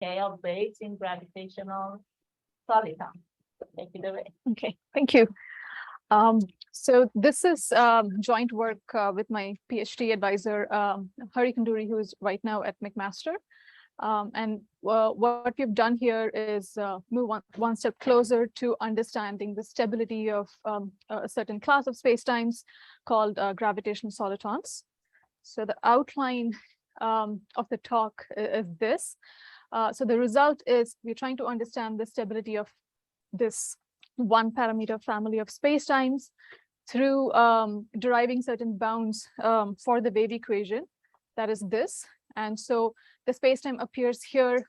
decay of waves in gravitational solitons. Take it away. Okay, thank you. So this is joint work with my PhD advisor, Hari Kanduri, who is right now at McMaster. And what we've done here is move one step closer to understanding the stability of a certain class of spacetimes called gravitational solitons. So the outline of the talk is this. So the result is we're trying to understand the stability of this one parameter family of spacetimes through deriving certain bounds for the wave equation, that is this. And so the spacetime appears here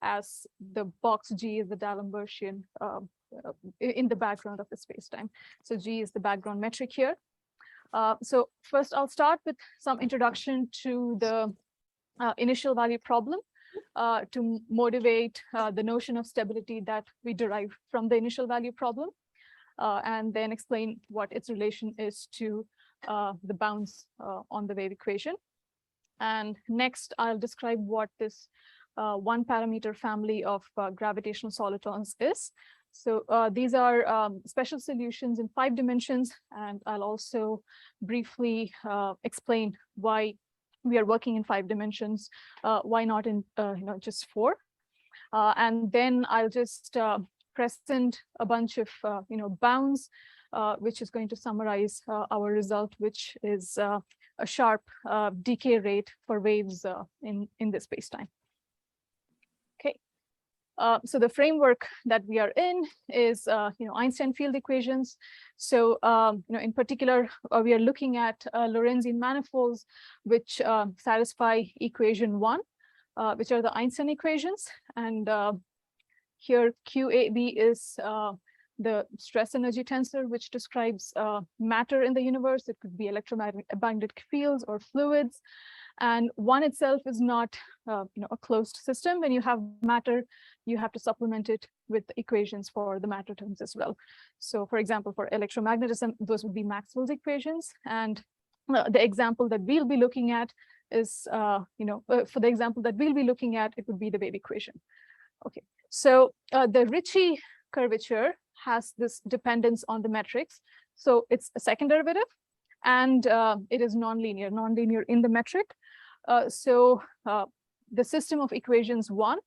as the box G is the D'Alembertian in the background of the spacetime. So G is the background metric here. So first I'll start with some introduction to the initial value problem to motivate the notion of stability that we derive from the initial value problem, and then explain what its relation is to the bounds on the wave equation. And next, I'll describe what this one parameter family of gravitational solitons is. So these are special solutions in 5 dimensions, and I'll also briefly explain why we are working in 5 dimensions, why not in just 4. And then I'll just present a bunch of bounds, which is going to summarize our result, which is a sharp decay rate for waves in this spacetime. Okay. So the framework that we are in is Einstein field equations. So in particular, we are looking at Lorentzian manifolds which satisfy equation 1, which are the Einstein equations. And here QAB is the stress energy tensor, which describes matter in the universe. It could be electromagnetic fields or fluids. And 1 itself is not a closed system. When you have matter, you have to supplement it with equations for the matter terms as well. So for example, for electromagnetism, those would be Maxwell's equations. And the example that we'll be looking at is, for the example that we'll be looking at, it would be the wave equation. Okay, so the Ricci curvature has this dependence on the metrics. So it's a second derivative, and it is nonlinear in the metric. So the system of equations 1,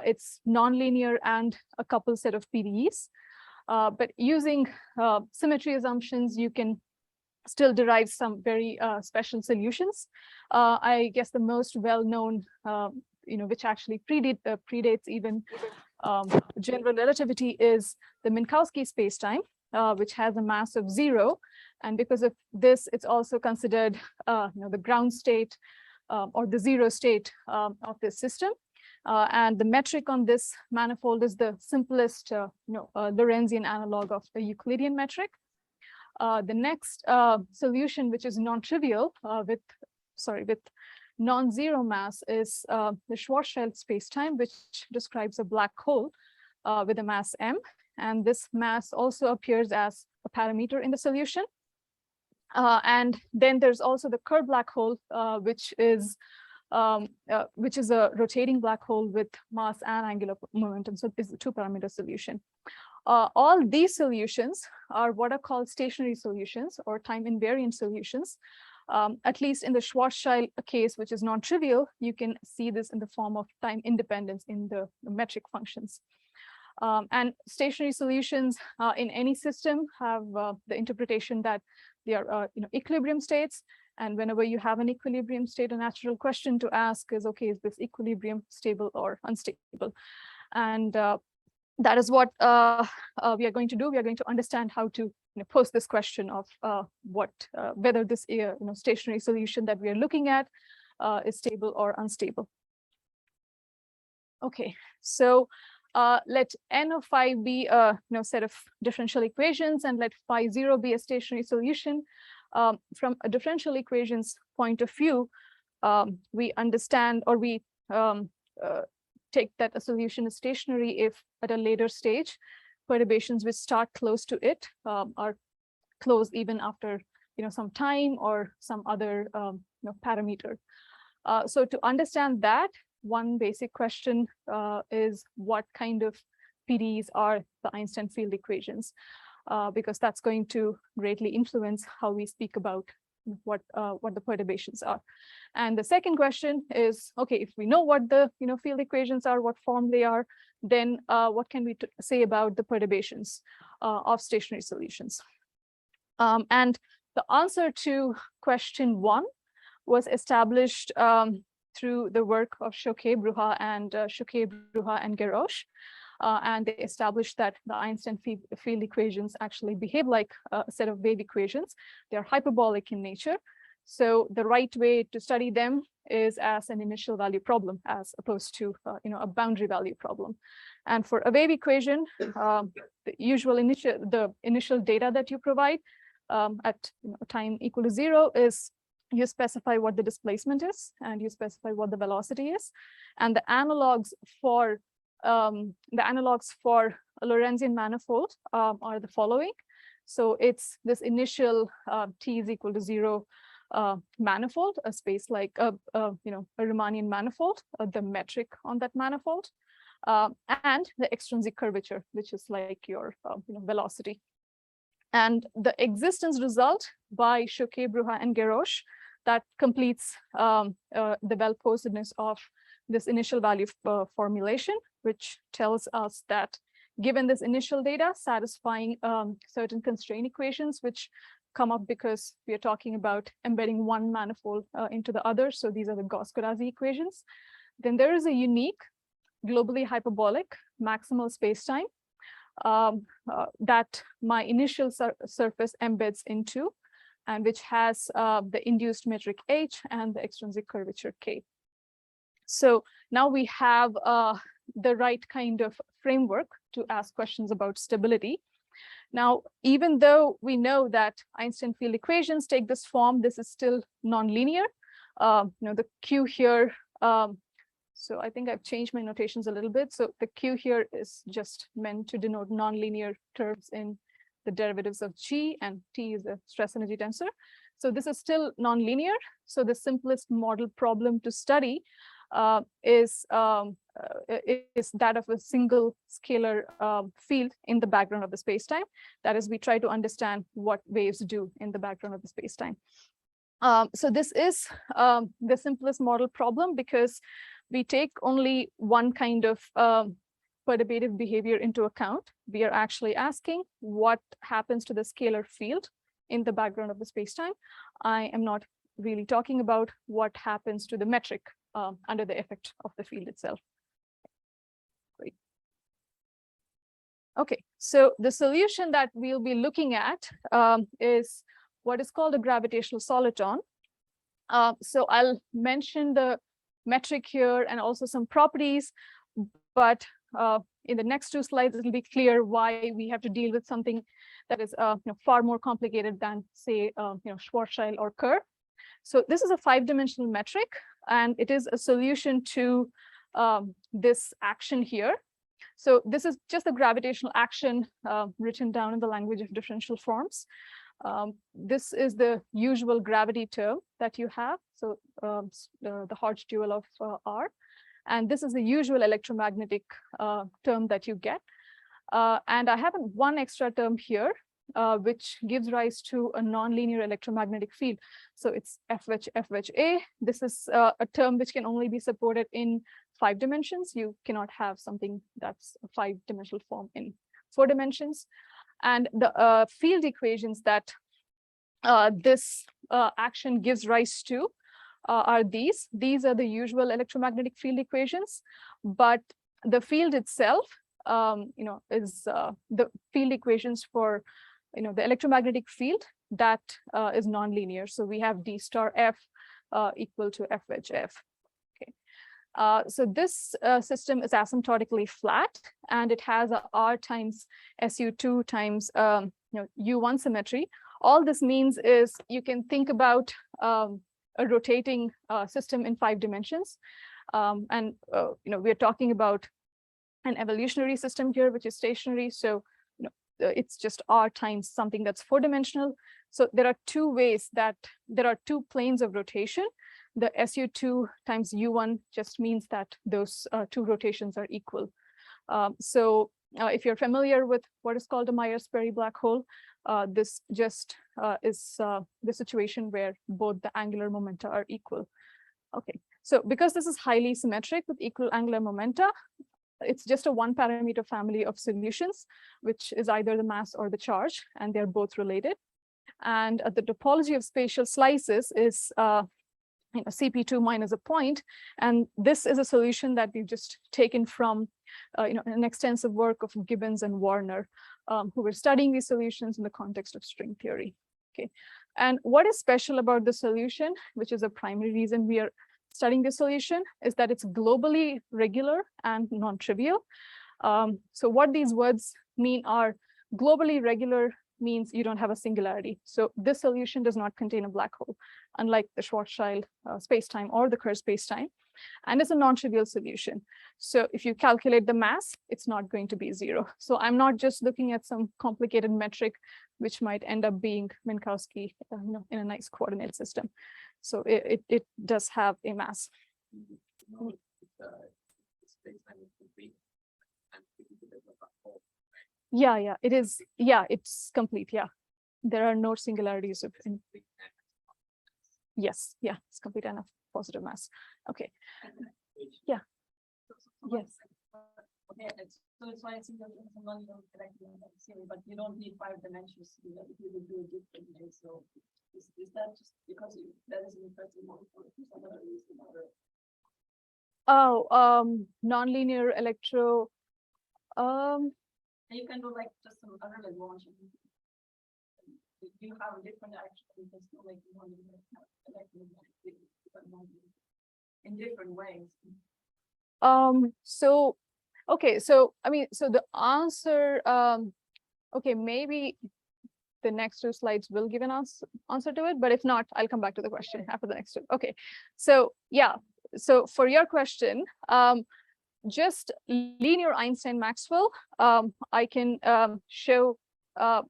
it's nonlinear and a couple set of PDEs. But using symmetry assumptions, you can still derive some very special solutions. I guess the most well-known, which actually predates even general relativity, is the Minkowski spacetime, which has a mass of 0. And because of this, it's also considered the ground state or the 0 state of this system. And the metric on this manifold is the simplest Lorentzian analog of the Euclidean metric. The next solution, which is non-trivial with non-zero mass, is the Schwarzschild spacetime, which describes a black hole with a mass m. And this mass also appears as a parameter in the solution. And then there's also the Kerr black hole, which is a rotating black hole with mass and angular momentum. So it's a 2-parameter solution. All these solutions are what are called stationary solutions or time invariant solutions. At least in the Schwarzschild case, which is non-trivial, you can see this in the form of time independence in the metric functions. And stationary solutions in any system have the interpretation that they are equilibrium states. And whenever you have an equilibrium state, a natural question to ask is, okay, is this equilibrium stable or unstable? And that is what we are going to do. We are going to understand how to pose this question of whether this stationary solution that we are looking at is stable or unstable. Okay, so let n of phi be a set of differential equations, and let phi 0 be a stationary solution. From a differential equations point of view, we understand, or we take that a solution is stationary if at a later stage perturbations which start close to it are closed even after some time or some other parameter. So to understand that, one basic question is what kind of PDEs are the Einstein field equations, because that's going to greatly influence how we speak about what the perturbations are. And the second question is, okay, if we know what the field equations are, what form they are, then what can we say about the perturbations of stationary solutions? And the answer to question 1 was established through the work of Choquet, Bruhat, and Garrosh. And they established that the Einstein field equations actually behave like a set of wave equations. They are hyperbolic in nature. So the right way to study them is as an initial value problem, as opposed to a boundary value problem. And for a wave equation, the initial data that you provide at time equal to 0 is you specify what the displacement is, and you specify what the velocity is, and the analogs for a Lorentzian manifold are the following. So it's this initial t is equal to 0 manifold, a space like a Riemannian manifold, the metric on that manifold, and the extrinsic curvature, which is like your velocity. And the existence result by Choquet, Bruhat, and Garrosh that completes the well-posedness of this initial value formulation, which tells us that given this initial data, satisfying certain constraint equations, which come up because we are talking about embedding one manifold into the other. So these are the Gauss-Corazzi equations. Then there is a unique, globally hyperbolic maximal spacetime that my initial surface embeds into, and which has the induced metric H and the extrinsic curvature K. So now we have the right kind of framework to ask questions about stability. Now, even though we know that Einstein field equations take this form, this is still nonlinear. The Q here, so I think I've changed my notations a little bit. So the Q here is just meant to denote nonlinear terms in the derivatives of G, and T is a stress energy tensor. So this is still nonlinear. So the simplest model problem to study is that of a single scalar field in the background of the spacetime. That is, we try to understand what waves do in the background of the spacetime. So this is the simplest model problem because we take only one kind of perturbative behavior into account. We are actually asking what happens to the scalar field in the background of the spacetime. I am not really talking about what happens to the metric under the effect of the field itself. Great. Okay, so the solution that we'll be looking at is what is called a gravitational soliton. So I'll mention the metric here and also some properties, but in the next 2 slides, it'll be clear why we have to deal with something that is far more complicated than, say, Schwarzschild or Kerr. So this is a 5-dimensional metric, and it is a solution to this action here. So this is just the gravitational action written down in the language of differential forms. This is the usual gravity term that you have. So the Hodge dual of R. And this is the usual electromagnetic term that you get. And I have one extra term here, which gives rise to a nonlinear electromagnetic field. So it's FHA. This is a term which can only be supported in 5 dimensions. You cannot have something that's a 5-dimensional form in 4 dimensions. And the field equations that this action gives rise to are these. These are the usual electromagnetic field equations, but the field itself, is the field equations for, the electromagnetic field that is nonlinear. So we have D star F equal to FHF. Okay. So this system is asymptotically flat, and it has a R times SU2 times U1 symmetry. All this means is you can think about a rotating system in 5 dimensions. And we're talking about an evolutionary system here, which is stationary. So it's just R times something that's 4-dimensional. So there are 2 ways that there are 2 planes of rotation the SU2 times U1 just means that those two rotations are equal. If you're familiar with what is called a Myers-Berry black hole, this just is the situation where both the angular momenta are equal. Okay, so because this is highly symmetric with equal angular momenta, it's just a one parameter family of solutions, which is either the mass or the charge, and they're both related. And the topology of spatial slices is CP2 minus a point. And this is a solution that we've just taken from an extensive work of Gibbons and Warner, who were studying these solutions in the context of string theory. Okay, and what is special about the solution, which is a primary reason we are studying the solution, is that it's globally regular and non-trivial. So what these words mean are globally regular means you don't have a singularity. So this solution does not contain a black hole, unlike the Schwarzschild spacetime or the Kerr spacetime, and it's a non-trivial solution. So if you calculate the mass, it's not going to be 0. So I'm not just looking at some complicated metric, which might end up being Minkowski in a nice coordinate system. So it does have a mass. Yeah, it is. Yeah, it's complete. Yeah, there are no singularities of. Yes, yeah, it's complete enough positive mass. Okay. Yeah. Yes. Okay, so it's why it's in the but you don't need 5 dimensions to do that if you would do it differently. So is that just because that is an interesting one for some other reason? Oh, nonlinear electro. You can do like just some other like launching. You have a different action because you like in different ways. So okay, so I mean, so the answer, okay, maybe the next 2 slides will give an answer to it, but if not, I'll come back to the question after the next 2. Okay, so yeah, so for your question, just linear Einstein-Maxwell, I can show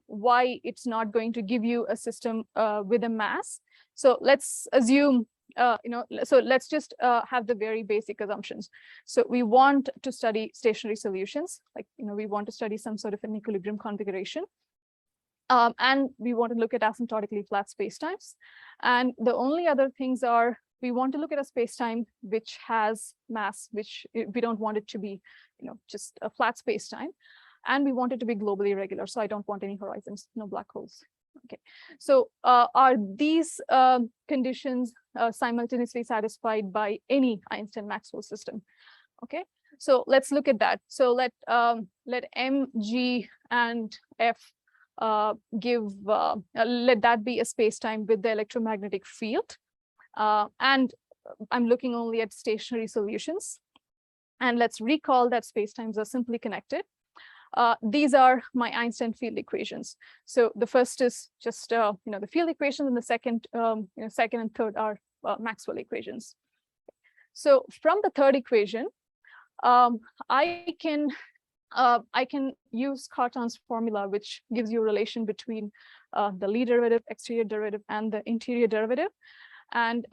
why it's not going to give you a system with a mass. So let's assume, so let's just have the very basic assumptions. So we want to study stationary solutions, like, we want to study some sort of an equilibrium configuration. And we want to look at asymptotically flat spacetimes. And the only other things are, we want to look at a spacetime which has mass, which we don't want it to be, just a flat spacetime. And we want it to be globally regular. So I don't want any horizons, no black holes. Okay. So are these conditions simultaneously satisfied by any Einstein-Maxwell system? Okay. So let's look at that. So let M, G, and F let that be a spacetime with the electromagnetic field. And I'm looking only at stationary solutions. And let's recall that spacetimes are simply connected. These are my Einstein field equations. So the first is just the field equations, and the second and third are Maxwell equations. So from the third equation, I can use Cartan's formula, which gives you a relation between the Lie derivative, exterior derivative, and the interior derivative, and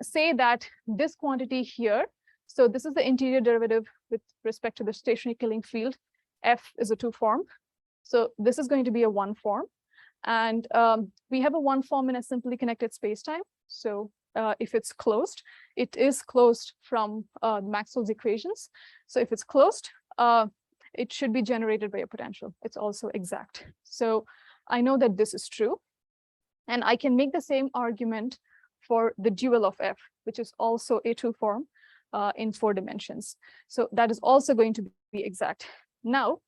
say that this quantity here, so this is the interior derivative with respect to the stationary killing field. F is a 2 form. So this is going to be a 1 form. And we have a 1 form in a simply connected spacetime. So if it's closed, it is closed from Maxwell's equations. So if it's closed, it should be generated by a potential. It's also exact. So I know that this is true. And I can make the same argument for the dual of F, which is also a 2 form in 4 dimensions. So that is also going to be exact. Now,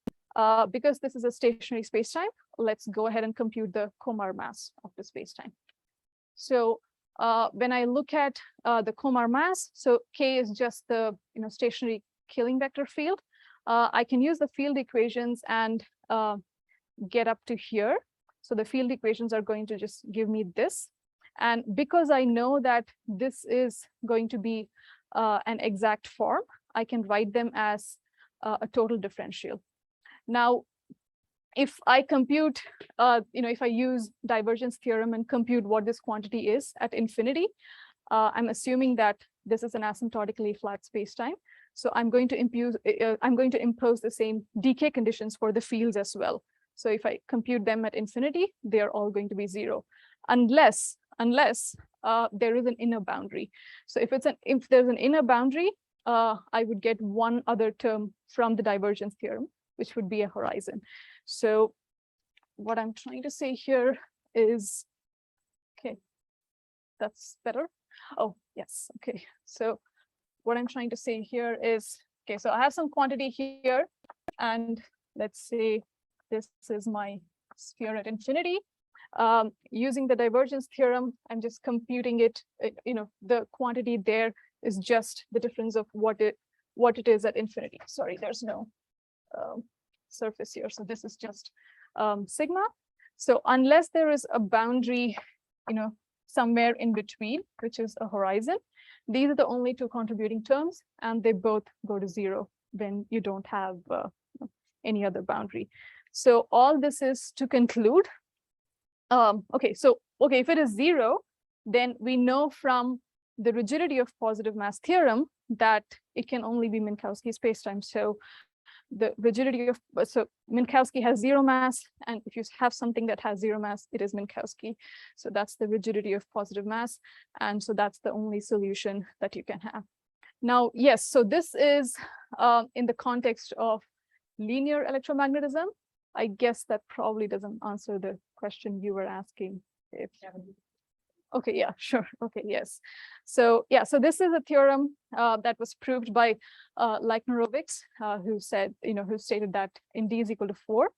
because this is a stationary spacetime, let's go ahead and compute the Komar mass of the spacetime. So when I look at the Komar mass, so K is just the stationary killing vector field. I can use the field equations and get up to here. So the field equations are going to just give me this. And because I know that this is going to be an exact form, I can write them as a total differential. Now, if I compute, if I use divergence theorem and compute what this quantity is at infinity, I'm assuming that this is an asymptotically flat spacetime. So I'm going to impose the same decay conditions for the fields as well. So if I compute them at infinity, they are all going to be 0, unless there is an inner boundary. So if there's an inner boundary, I would get one other term from the divergence theorem, which would be a horizon. So what I'm trying to say here is, okay, that's better. Oh, yes, okay. So what I'm trying to say here is, okay, so I have some quantity here, and let's say this is my sphere at infinity. Using the divergence theorem, I'm just computing it, the quantity there is just the difference of what it is at infinity. Sorry, there's no surface here. So this is just sigma. So unless there is a boundary, somewhere in between, which is a horizon, these are the only two contributing terms, and they both go to 0 when you don't have any other boundary. So all this is to conclude. Okay, if it is 0, then we know from the rigidity of positive mass theorem that it can only be Minkowski spacetime. So the rigidity of, so Minkowski has 0 mass, and if you have something that has 0 mass, it is Minkowski. So that's the rigidity of positive mass, and so that's the only solution that you can have. Now, yes, so this is in the context of linear electromagnetism. I guess that probably doesn't answer the question you were asking. Okay, yeah, sure. Okay, yes. So yeah, so this is a theorem that was proved by Leichner-Rovics, who stated that in D is equal to 4,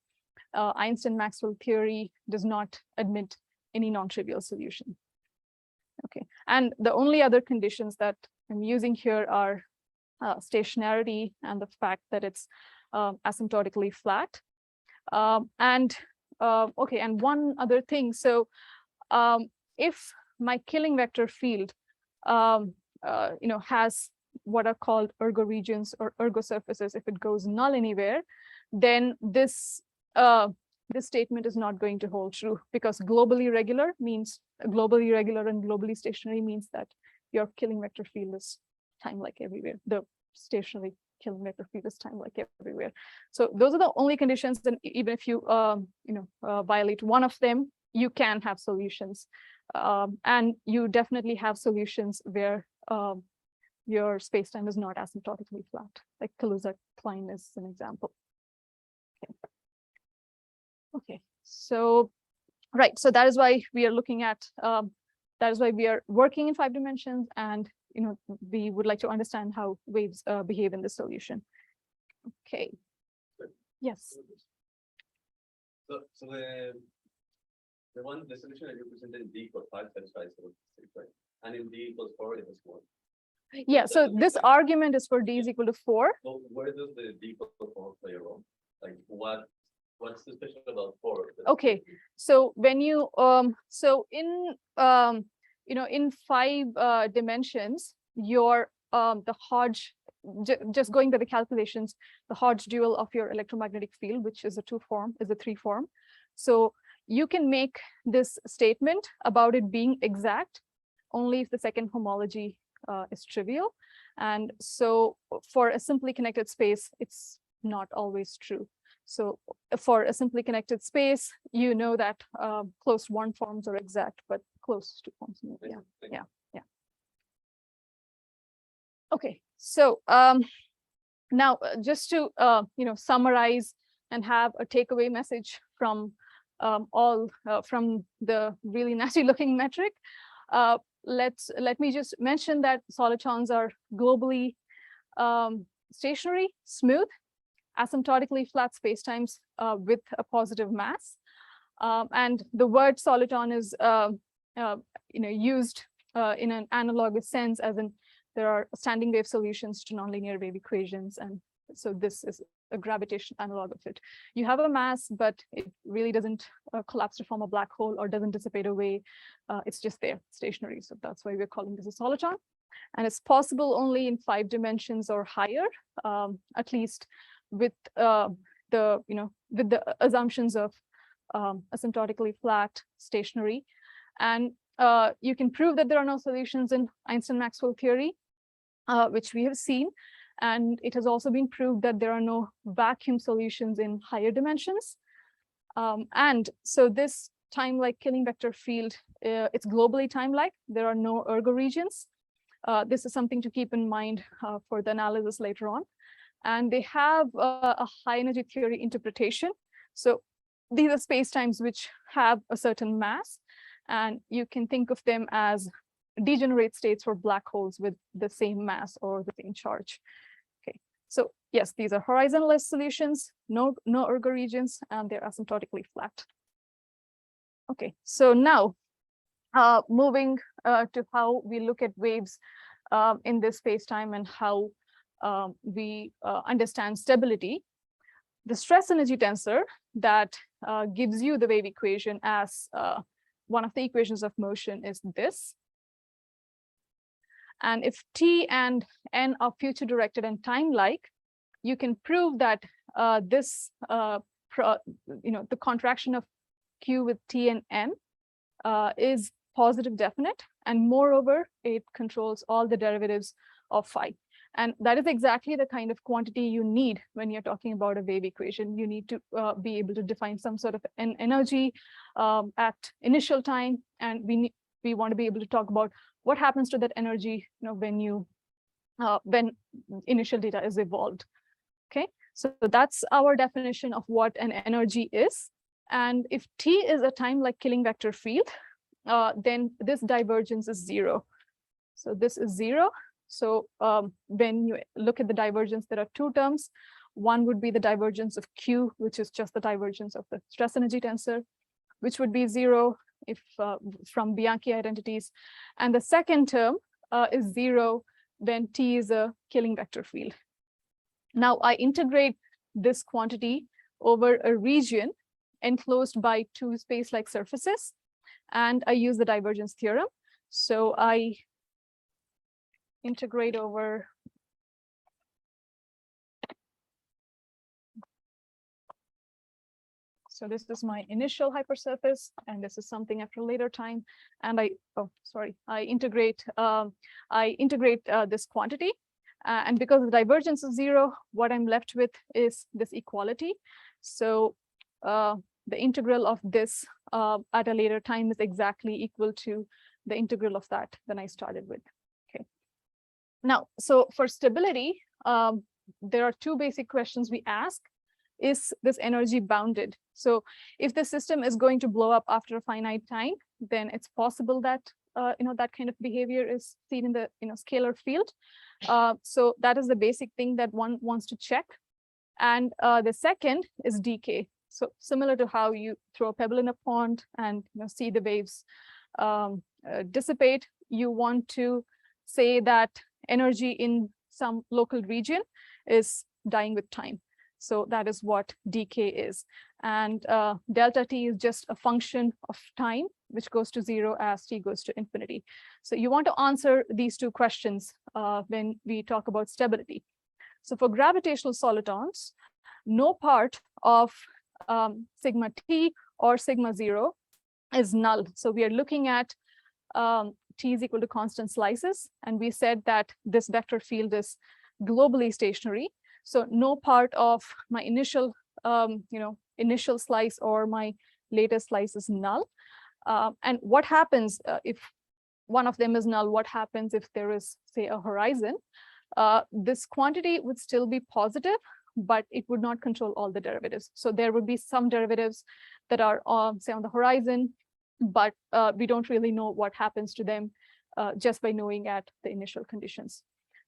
Einstein-Maxwell theory does not admit any non-trivial solution. Okay, and the only other conditions that I'm using here are stationarity and the fact that it's asymptotically flat. And one other thing. So if my killing vector field, has what are called ergo regions or ergo surfaces, if it goes null anywhere, then this statement is not going to hold true, because globally regular and globally stationary means that your killing vector field is time-like everywhere. The stationary killing vector field is time-like everywhere. So those are the only conditions. And even if you violate one of them, you can have solutions, and you definitely have solutions where your spacetime is not asymptotically flat, like Kaluza-Klein is an example. Okay, so right, so that is why we are looking at that is why we are working in 5 dimensions, and we would like to understand how waves behave in the solution. Okay. Yes. So the solution that you presented in D equals 5 satisfies the 6, right? And in D equals 4, it is 1. Yeah, so this argument is for D is equal to 4. So where does the D equal 4 play a role? Like what's the special about 4? Okay, so when you in 5 dimensions, your the Hodge, just going by the calculations, the Hodge dual of your electromagnetic field, which is a 2-form, is a 3-form. So you can make this statement about it being exact only if the second homology is trivial. And so for a simply connected space, it's not always true. So for a simply connected space, you know that closed 1 forms are exact, but closed 2 forms. Yeah. Okay, so now just to summarize and have a takeaway message from from the really nasty looking metric, let me just mention that solitons are globally stationary, smooth, asymptotically flat spacetimes with a positive mass, and the word soliton is used in an analogous sense, as in there are standing wave solutions to nonlinear wave equations, and so this is a gravitational analog of it. You have a mass, but it really doesn't collapse to form a black hole or doesn't dissipate away. It's just there, stationary. So that's why we're calling this a soliton. And it's possible only in 5 dimensions or higher, at least with the assumptions of asymptotically flat, stationary. And you can prove that there are no solutions in Einstein-Maxwell theory, which we have seen. And it has also been proved that there are no vacuum solutions in higher dimensions. And so this time-like killing vector field, it's globally time-like. There are no ergo regions. This is something to keep in mind for the analysis later on. And they have a high energy theory interpretation. So these are spacetimes which have a certain mass, and you can think of them as degenerate states for black holes with the same mass or the same charge. Okay, so yes, these are horizonless solutions, no ergo regions, and they're asymptotically flat. Okay, so now moving to how we look at waves in this spacetime and how we understand stability. The stress energy tensor that gives you the wave equation as one of the equations of motion is this. And if T and N are future directed and time-like, you can prove that this, the contraction of Q with T and N is positive definite. And moreover, it controls all the derivatives of phi. And that is exactly the kind of quantity you need when you're talking about a wave equation. You need to be able to define some sort of an energy at initial time. And we want to be able to talk about what happens to that energy, when initial data is evolved. Okay, so that's our definition of what an energy is. And if T is a time-like killing vector field, then this divergence is 0. So this is 0. So when you look at the divergence, there are two terms. One would be the divergence of Q, which is just the divergence of the stress energy tensor, which would be 0 if from Bianchi identities. And the second term is 0 when T is a killing vector field. Now I integrate this quantity over a region enclosed by two space-like surfaces, and I use the divergence theorem. So I integrate over so this is my initial hypersurface, and this is something after a later time. And I integrate this quantity, and because the divergence is 0, what I'm left with is this equality. So the integral of this at a later time is exactly equal to the integral of that I started with. Okay. Now, so for stability, there are two basic questions we ask. Is this energy bounded? So if the system is going to blow up after a finite time, then it's possible that that kind of behavior is seen in the scalar field. So that is the basic thing that one wants to check. And the second is decay. So similar to how you throw a pebble in a pond and see the waves dissipate, you want to say that energy in some local region is dying with time. So that is what decay is. And delta T is just a function of time, which goes to 0 as T goes to infinity. So you want to answer these two questions when we talk about stability. So for gravitational solitons, no part of sigma T or sigma 0 is null. So we are looking at T is equal to constant slices. And we said that this vector field is globally stationary. So no part of my initial slice or my latest slice is null. And what happens if one of them is null? What happens if there is, say, a horizon? This quantity would still be positive, but it would not control all the derivatives. So there would be some derivatives that are, say, on the horizon, but we don't really know what happens to them just by knowing at the initial conditions.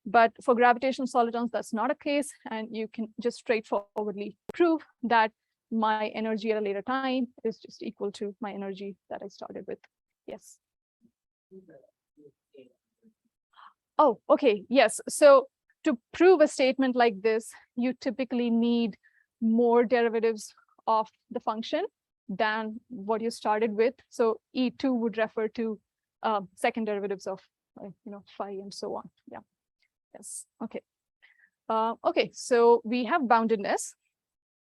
But for gravitational solitons, that's not a case, and you can just straightforwardly prove that my energy at a later time is just equal to my energy that I started with. Yes. Oh, okay, yes. So to prove a statement like this, you typically need more derivatives of the function than what you started with. So E2 would refer to second derivatives of phi and so on. Yeah. Yes. Okay. Okay. So we have boundedness,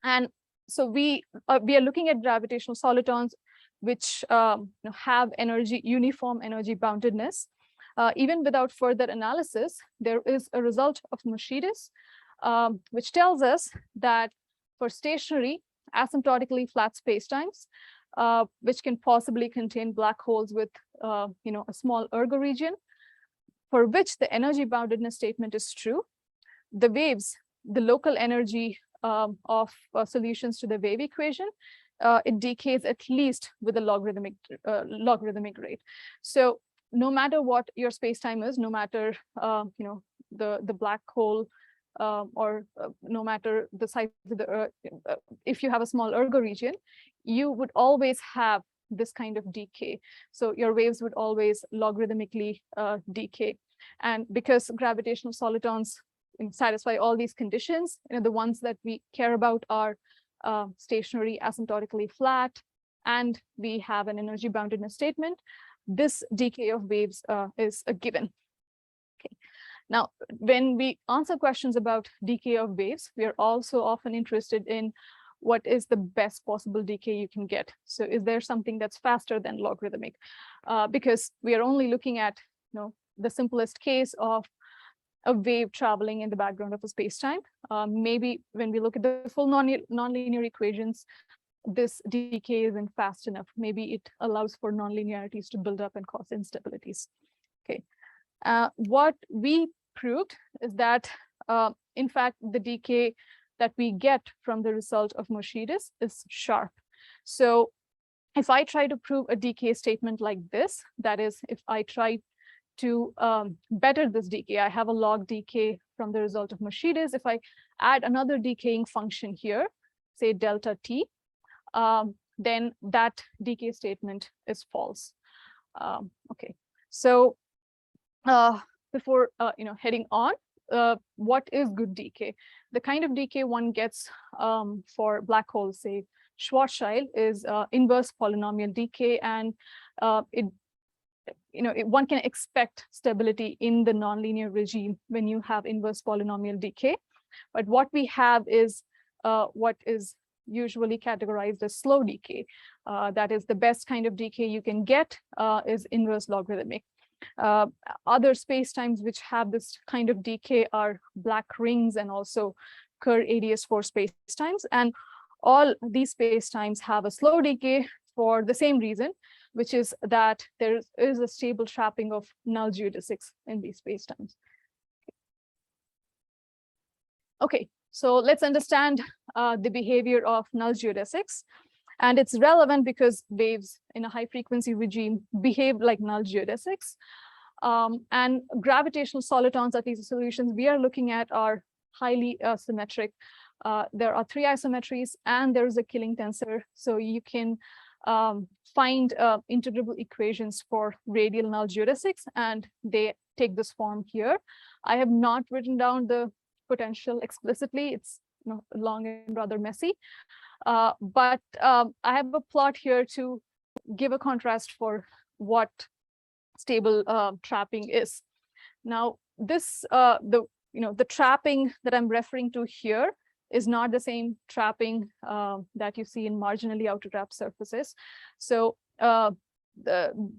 and so we are looking at gravitational solitons. which have uniform energy boundedness. Even without further analysis, there is a result of Moschidis, which tells us that for stationary asymptotically flat spacetimes, which can possibly contain black holes with a small ergo region, for which the energy boundedness statement is true, the waves, the local energy of solutions to the wave equation, it decays at least with a logarithmic rate. So no matter what your spacetime is, no matter the black hole, or no matter the size of the Earth, if you have a small ergo region, you would always have this kind of decay. So your waves would always logarithmically decay. And because gravitational solitons satisfy all these conditions, the ones that we care about are stationary, asymptotically flat, and we have an energy boundedness statement, this decay of waves is a given. Okay. Now, when we answer questions about decay of waves, we are also often interested in what is the best possible decay you can get. So is there something that's faster than logarithmic? Because we are only looking at the simplest case of a wave traveling in the background of a spacetime. Maybe when we look at the full nonlinear equations, this decay isn't fast enough. Maybe it allows for nonlinearities to build up and cause instabilities. Okay. What we proved is that, in fact, the decay that we get from the result of Moschidis is sharp. So if I try to prove a decay statement like this, that is, if I try to better this decay, I have a log decay from the result of Moschidis. If I add another decaying function here, say delta t, then that decay statement is false. Okay, so before heading on, what is good decay? The kind of decay one gets for black holes, say Schwarzschild, is inverse polynomial decay, and one can expect stability in the nonlinear regime when you have inverse polynomial decay. But what we have is what is usually categorized as slow decay. That is, the best kind of decay you can get is inverse logarithmic. Other spacetimes which have this kind of decay are black rings and also Kerr ADS4 spacetimes. And all these spacetimes have a slow decay for the same reason, which is that there is a stable trapping of null geodesics in these spacetimes. Okay, so let's understand the behavior of null geodesics. And it's relevant because waves in a high frequency regime behave like null geodesics. And gravitational solitons, at least the solutions we are looking at, are highly symmetric. There are 3 isometries and there is a Killing tensor. So you can find integrable equations for radial null geodesics, and they take this form here. I have not written down the potential explicitly. It's long and rather messy. But I have a plot here to give a contrast for what stable trapping is. Now, this the trapping that I'm referring to here is not the same trapping that you see in marginally outer wrapped surfaces. So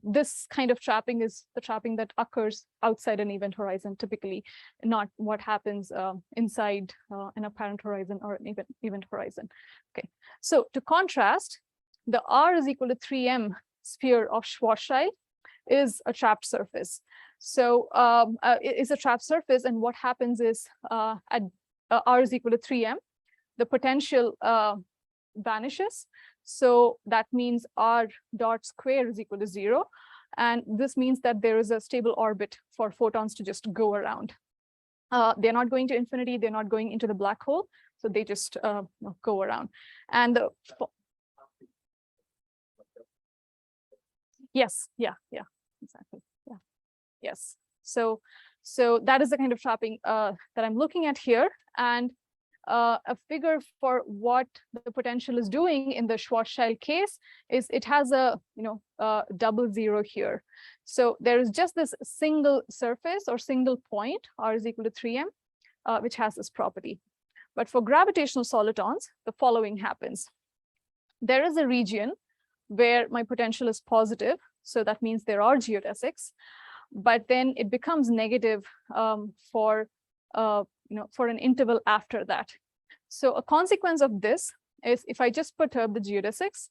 this kind of trapping is the trapping that occurs outside an event horizon, typically, not what happens inside an apparent horizon or an event horizon. Okay, so to contrast, the R is equal to 3m sphere of Schwarzschild is a trapped surface. So it is a trapped surface, and what happens is at R is equal to 3m, the potential vanishes. So that means R dot square is equal to 0. And this means that there is a stable orbit for photons to just go around. They're not going to infinity, they're not going into the black hole. So they just go around. And yes, yeah, exactly. Yeah, yes. So that is the kind of trapping that I'm looking at here. And a figure for what the potential is doing in the Schwarzschild case is it has a double 0 here. So there is just this single surface or single point, R is equal to 3m, which has this property. But for gravitational solitons, the following happens. There is a region where my potential is positive. So that means there are geodesics, but then it becomes negative for an interval after that. So a consequence of this is if I just perturb the geodesics,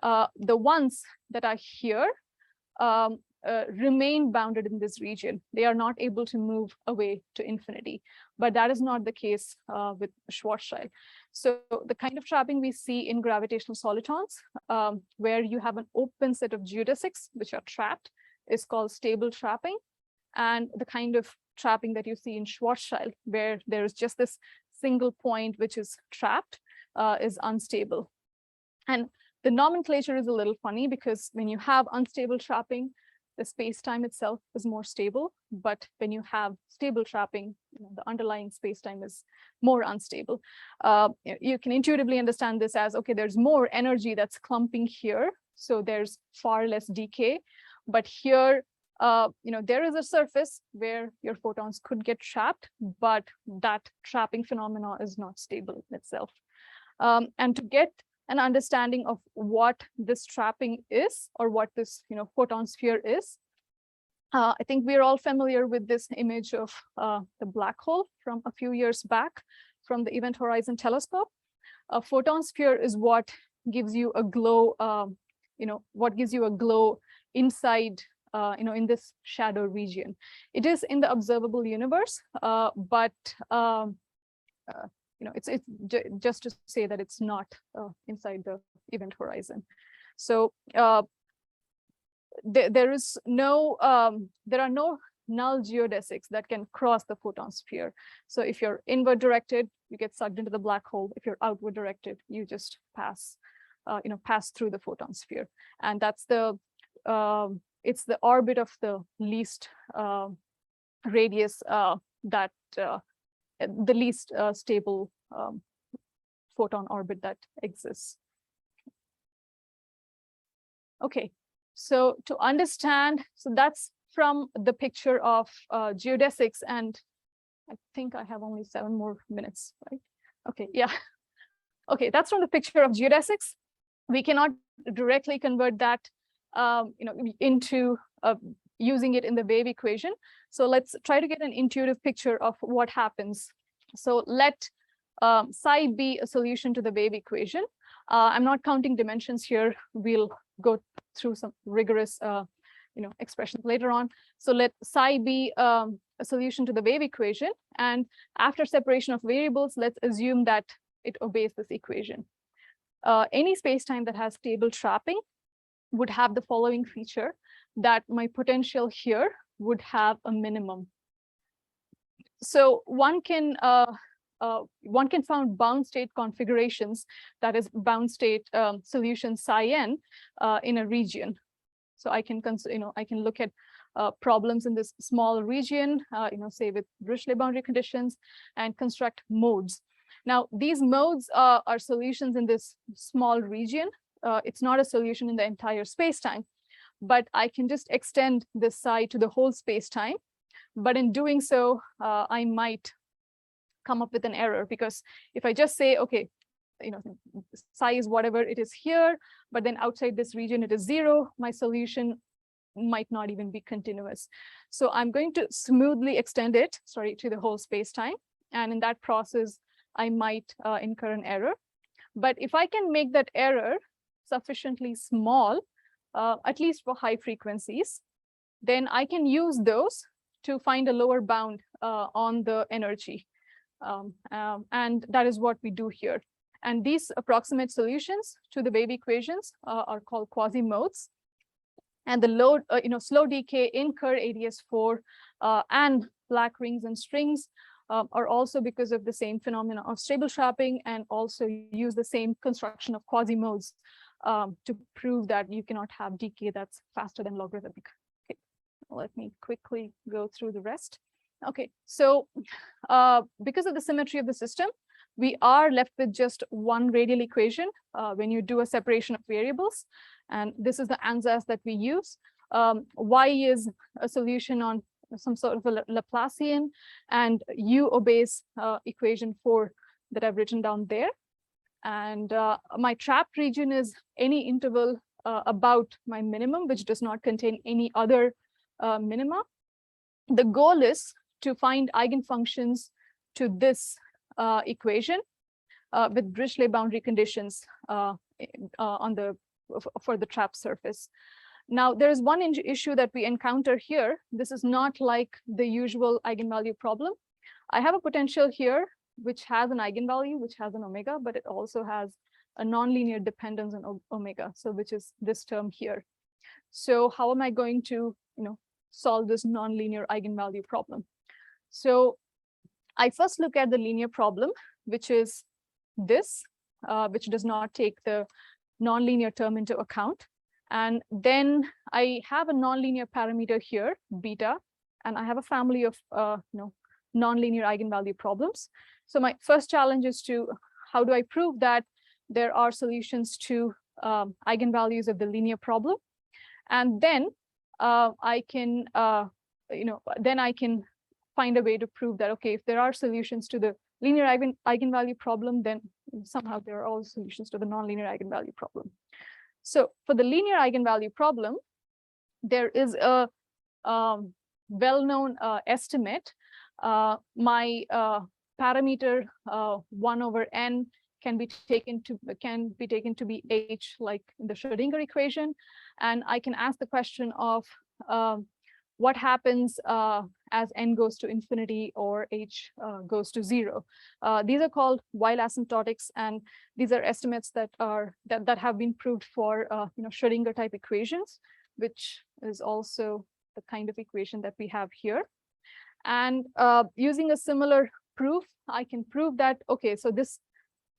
the ones that are here remain bounded in this region. They are not able to move away to infinity, but that is not the case with Schwarzschild. So the kind of trapping we see in gravitational solitons, where you have an open set of geodesics which are trapped, is called stable trapping. And the kind of trapping that you see in Schwarzschild, where there is just this single point which is trapped, is unstable. And the nomenclature is a little funny because when you have unstable trapping, the space-time itself is more stable. But when you have stable trapping, the underlying space-time is more unstable. You can intuitively understand this as, okay, there's more energy that's clumping here, so there's far less decay. But here, there is a surface where your photons could get trapped, but that trapping phenomena is not stable in itself. And to get an understanding of what this trapping is, or what this photon sphere is, I think we're all familiar with this image of the black hole from a few years back from the Event Horizon Telescope. A photon sphere is what gives you a glow, inside, in this shadow region. It is in the observable universe, but it's just to say that it's not inside the event horizon. So there are no null geodesics that can cross the photon sphere. So if you're inward directed, you get sucked into the black hole. If you're outward directed, you just pass through the photon sphere. And that's it's the orbit of the least radius that the least stable photon orbit that exists. Okay, so to understand, so that's from the picture of geodesics, and I think I have only 7 more minutes, right? Okay, yeah. Okay, that's from the picture of geodesics. We cannot directly convert that into using it in the wave equation. So let's try to get an intuitive picture of what happens. So let psi be a solution to the wave equation. I'm not counting dimensions here. We'll go through some rigorous expressions later on. So let psi be a solution to the wave equation. And after separation of variables, let's assume that it obeys this equation. Any spacetime that has stable trapping would have the following feature, that my potential here would have a minimum. So one can found bound state configurations, that is bound state solution psi n in a region. So I can look at problems in this small region, say with Dirichlet boundary conditions, and construct modes. Now these modes are solutions in this small region. It's not a solution in the entire space-time, but I can just extend this psi to the whole space-time. But in doing so, I might come up with an error, because if I just say, okay, psi is whatever it is here, but then outside this region it is 0, my solution might not even be continuous. So I'm going to smoothly extend it, to the whole space-time. And in that process, I might incur an error. But if I can make that error sufficiently small, at least for high frequencies, then I can use those to find a lower bound on the energy. And that is what we do here. And these approximate solutions to the wave equations are called quasi-modes. And the low, slow decay in Kerr ADS4 and black rings and strings are also because of the same phenomena of stable trapping, and also use the same construction of quasi-modes to prove that you cannot have decay that's faster than logarithmic. Okay, let me quickly go through the rest. Okay, so because of the symmetry of the system, we are left with just one radial equation when you do a separation of variables. And this is the ansatz that we use. Y is a solution on some sort of a Laplacian, and U obeys equation 4 that I've written down there. And my trapped region is any interval about my minimum, which does not contain any other minima. The goal is to find eigenfunctions to this equation with Dirichlet boundary conditions for the trap surface. Now, there is one issue that we encounter here. This is not like the usual eigenvalue problem. I have a potential here, which has an eigenvalue, which has an omega, but it also has a nonlinear dependence on omega, so which is this term here. So how am I going to, solve this nonlinear eigenvalue problem? So I first look at the linear problem, which is this, which does not take the nonlinear term into account. And then I have a nonlinear parameter here, beta, and I have a family of nonlinear eigenvalue problems. So my first challenge is how do I prove that there are solutions to eigenvalues of the linear problem? And then I can, then I can find a way to prove that, okay, if there are solutions to the linear eigenvalue problem, then somehow there are also solutions to the nonlinear eigenvalue problem. So for the linear eigenvalue problem, there is a well-known estimate. My parameter 1 over n can be taken to be h, like in the Schrodinger equation, and I can ask the question of what happens as n goes to infinity or h goes to 0. These are called Weil asymptotics, and these are estimates that have been proved for Schrodinger type equations, which is also the kind of equation that we have here. And using a similar proof, I can prove that, okay, so this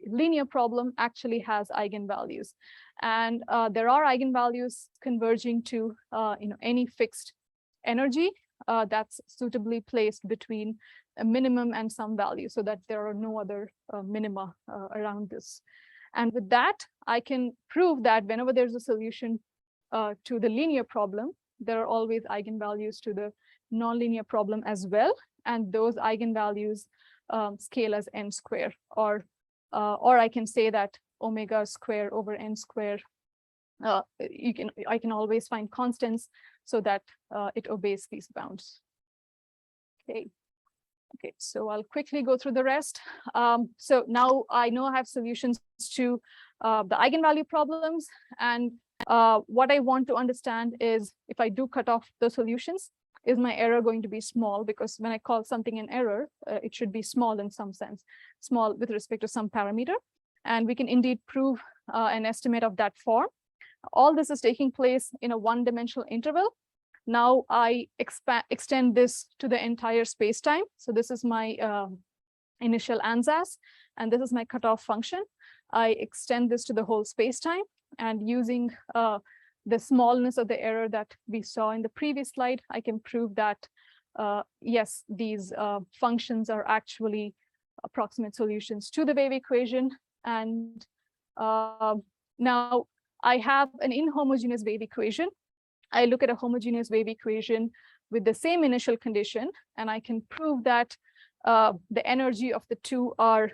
linear problem actually has eigenvalues, and there are eigenvalues converging to any fixed energy that's suitably placed between a minimum and some value, so that there are no other minima around this. And with that, I can prove that whenever there's a solution to the linear problem, there are always eigenvalues to the nonlinear problem as well, and those eigenvalues scale as n square, or I can say that omega square over n square. I can always find constants so that it obeys these bounds. Okay, so I'll quickly go through the rest. So now I know I have solutions to the eigenvalue problems, and what I want to understand is, if I do cut off the solutions, is my error going to be small? Because when I call something an error, it should be small in some sense, small with respect to some parameter. And we can indeed prove an estimate of that form. All this is taking place in a one-dimensional interval. Now I extend this to the entire space-time. So this is my initial ansatz, and this is my cutoff function. I extend this to the whole space-time, and using the smallness of the error that we saw in the previous slide, I can prove that, yes, these functions are actually approximate solutions to the wave equation. And now I have an inhomogeneous wave equation. I look at a homogeneous wave equation with the same initial condition, and I can prove that the energy of the two are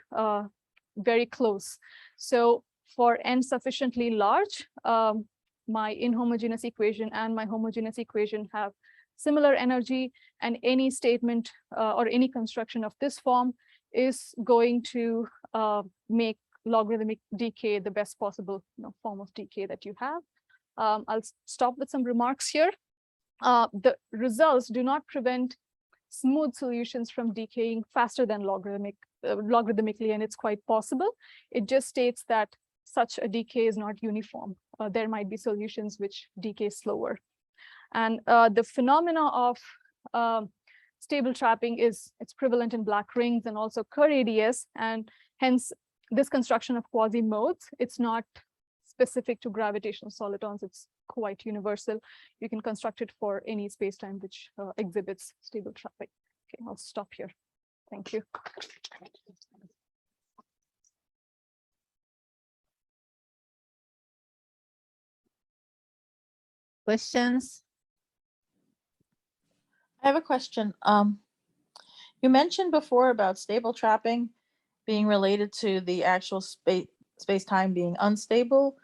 very close. So for n sufficiently large, my inhomogeneous equation and my homogeneous equation have similar energy, and any statement or any construction of this form is going to make logarithmic decay the best possible form of decay that you have. I'll stop with some remarks here. The results do not prevent smooth solutions from decaying faster than logarithmically, and it's quite possible. It just states that such a decay is not uniform. There might be solutions which decay slower. And the phenomena of stable trapping it's prevalent in black rings and also Kerr ADS, and hence this construction of quasi-modes, it's not specific to gravitational solitons, it's quite universal. You can construct it for any space-time which exhibits stable trapping. Okay, I'll stop here. Thank you. Questions? I have a question. You mentioned before about stable trapping being related to the actual space-time being unstable.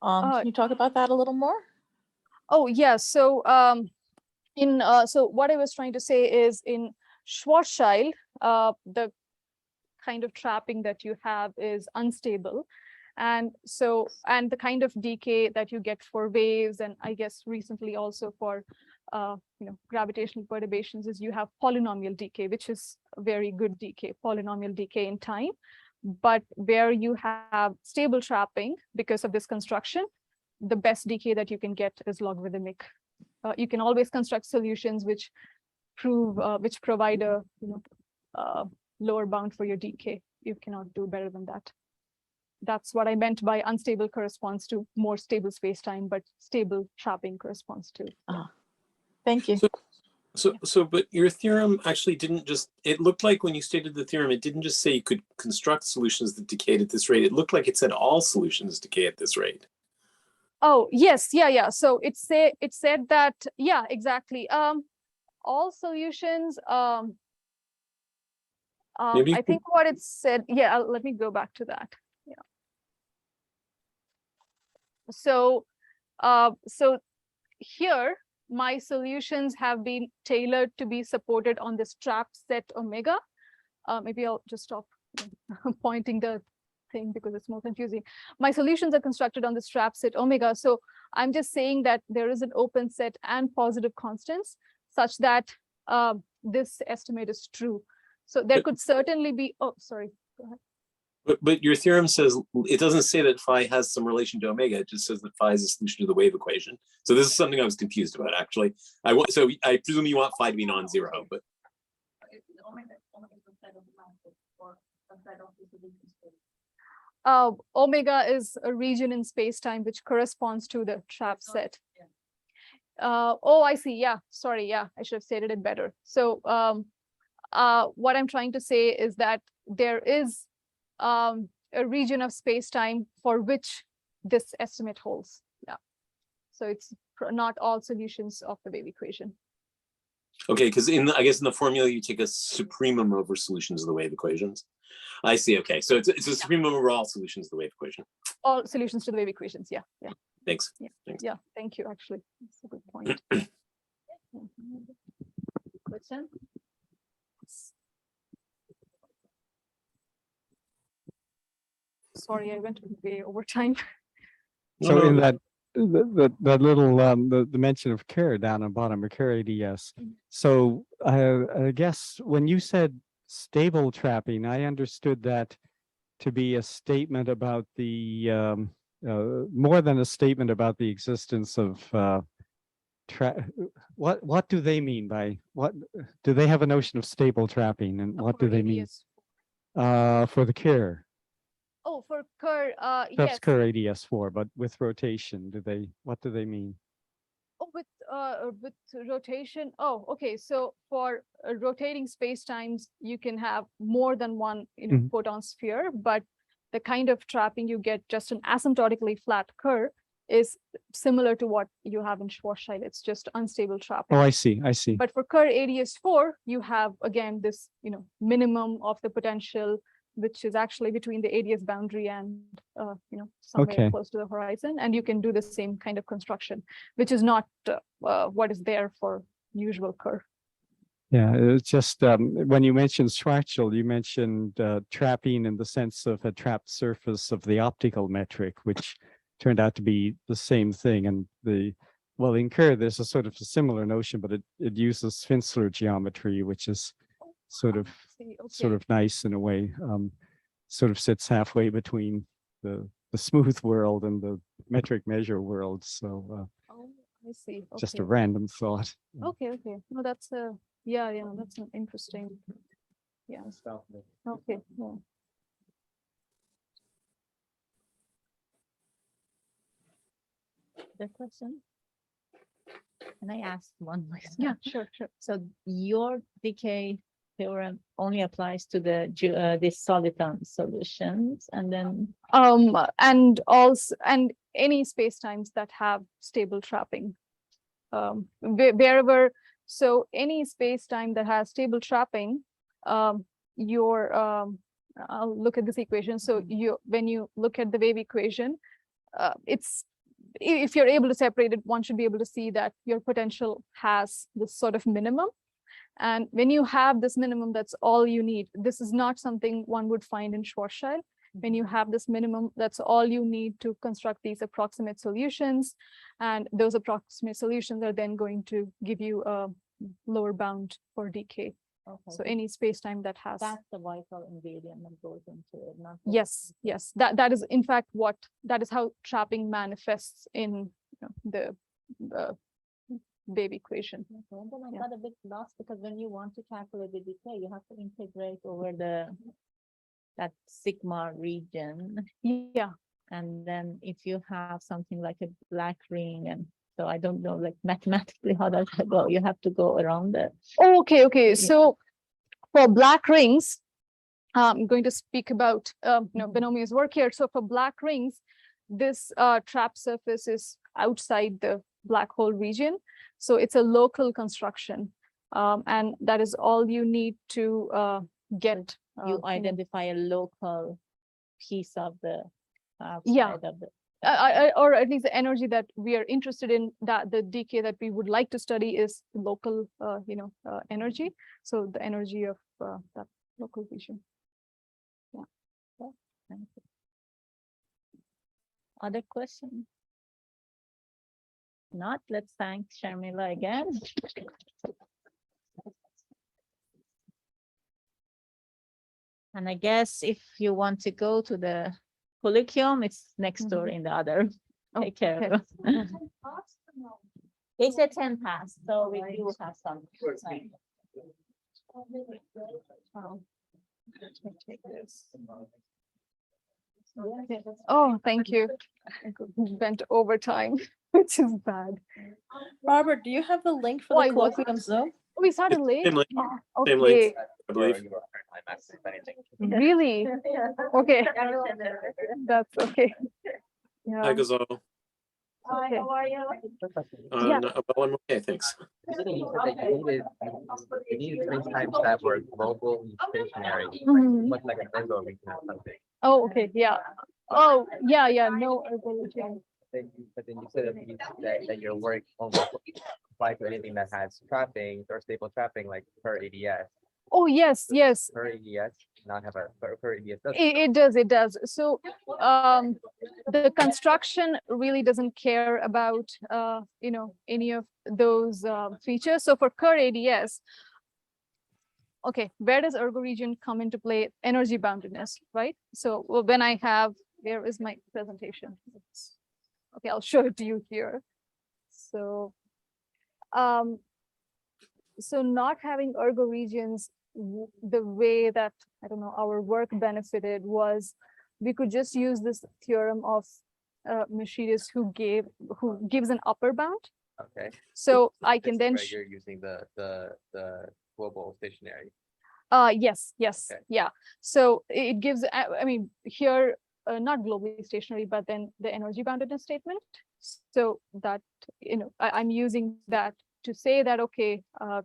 Can you talk about that a little more? Oh, yeah. So so what I was trying to say is in Schwarzschild, the kind of trapping that you have is unstable. And the kind of decay that you get for waves, and I guess recently also for gravitational perturbations, is you have polynomial decay, which is a very good decay, polynomial decay in time. But where you have stable trapping because of this construction, the best decay that you can get is logarithmic. You can always construct solutions which provide a lower bound for your decay. You cannot do better than that. That's what I meant by unstable corresponds to more stable spacetime, but stable trapping corresponds to. Thank you. But your theorem actually didn't just, it looked like when you stated the theorem, it didn't just say you could construct solutions that decayed at this rate. It looked like it said all solutions decay at this rate. Oh, yes. Yeah. So it said that, yeah, exactly. All solutions, I think what it said, yeah, let me go back to that. Yeah. So here, my solutions have been tailored to be supported on this trap set omega. Maybe I'll just stop pointing the thing because it's more confusing. My solutions are constructed on this trap set omega. So I'm just saying that there is an open set and positive constants such that this estimate is true. So there could certainly be, oh, sorry, go ahead. But your theorem says, it doesn't say that phi has some relation to omega. It just says that phi is a solution to the wave equation. So this is something I was confused about, actually. So I presume you want phi to be non-zero, but. Omega is a region in space-time which corresponds to the trap set. Oh, I see. Yeah, sorry. Yeah, I should have stated it better. So what I'm trying to say is that there is a region of space-time for which this estimate holds. Yeah. So it's not all solutions of the wave equation. Okay, because I guess in the formula you take a supremum over solutions of the wave equations. I see. Okay, so it's a supremum over all solutions of the wave equation. All solutions to the wave equations. Yeah. Thanks. Yeah. Thanks. Yeah. Thank you. Actually, that's a good point. Question. Sorry, I went way over time. So in that the little the mention of Kerr down on bottom, or Kerr ADS. So I guess when you said stable trapping, I understood that to be a statement about the more than a statement about the existence of what do they mean by what do they have a notion of stable trapping, and what do they mean for the Kerr? Oh, for Kerr, That's yes. Kerr ADS4, but with rotation, what do they mean? Oh, with rotation. Oh, okay. So for rotating spacetimes, you can have more than one photon sphere, but the kind of trapping you get just an asymptotically flat Kerr is similar to what you have in Schwarzschild. It's just unstable trapping. Oh, I see. But for Kerr ADS4, you have again this minimum of the potential, which is actually between the ADS boundary and somewhere close to the horizon, and you can do the same kind of construction, which is not what is there for usual Kerr. Yeah, it's just when you mentioned Schwarzschild, you mentioned trapping in the sense of a trapped surface of the optical metric, which turned out to be the same thing. And in Kerr, there's a sort of a similar notion, but it uses Finsler geometry, which is sort of nice in a way, sort of sits halfway between the smooth world and the metric measure world. So I see. Okay. Just a random thought. Okay. No, that's that's an interesting. Yeah. Okay. Yeah. The question. Can I ask one more? Yeah, sure. So your decay theorem only applies to the soliton solutions, and then and also any spacetimes that have stable trapping. Wherever, so any spacetime that has stable trapping, I'll look at this equation. So when you look at the wave equation, it's if you're able to separate it, one should be able to see that your potential has this sort of minimum. And when you have this minimum, that's all you need. This is not something one would find in Schwarzschild. When you have this minimum, that's all you need to construct these approximate solutions. And those approximate solutions are then going to give you a lower bound for decay. Okay, So any space-time that has. that's the vital ingredient that goes into it, not. Yes, yes. That is in fact that is how trapping manifests in the wave equation. Okay, and then I Yeah. got a bit lost because when you want to calculate the decay, you have to integrate over that sigma region. Yeah. And then if you have something like a black ring, and so I don't know, like mathematically, how does that go? You have to go around it. Oh, okay. So for black rings, I'm going to speak about Bonomi's work here. So for black rings, this trap surface is outside the black hole region. So it's a local construction. And that is all you need to get. You identify a local piece of the Yeah. outside of the. Or at least the energy that we are interested in, that the decay that we would like to study is local, energy. So the energy of that local region. Thank you. Other questions? Not, let's thank Sharmila again. And I guess if you want to go to the colloquium, it's next door in the other. Oh, Take care okay. of it. They said 10 past, so we do have some. time. Oh, thank you. I went over time, which is bad. Robert, do you have the link for Oh, I the wasn't. colloquium Zoom? We started late. Same link, Oh, same link, okay, I believe. really? Okay, that's okay. Hi, Yeah. Gazal. Okay. Yeah. About 1 more. Okay, thanks. You needed space-times that were global and stationary, Mhm. much like an Ergo region or something. Oh, okay, yeah. Oh, yeah, no. Evolution. But then you said that your work only applies to anything that has trapping or stable trapping, like per ADS. Oh, yes. Per ADS, not have a per ADS. It does. So the construction really doesn't care about any of those features. So for Kerr ADS, okay, where does ergo region come into play? Energy boundedness, right? So when I have, where is my presentation? Okay, I'll show it to you here. So not having ergo regions, the way that, I don't know, our work benefited was we could just use this theorem of Machidas who gives an upper bound. Okay. So I can then Right, you're using the global stationary. Yes, Okay. yeah. So it gives, I mean, here, not globally stationary, but then the energy boundedness statement. So that, I'm using that to say that, okay,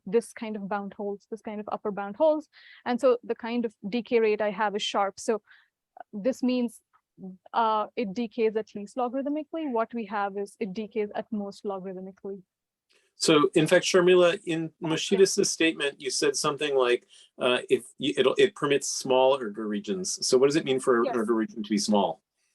this kind of bound holds, this kind of upper bound holds. And so the kind of decay rate I have is sharp. So this means it decays at least logarithmically. What we have is it decays at most logarithmically. So in fact, Sharmila, in Machidas' statement, you said something like, it permits small ergo regions. So what does it mean for Yes. ergo region to be small?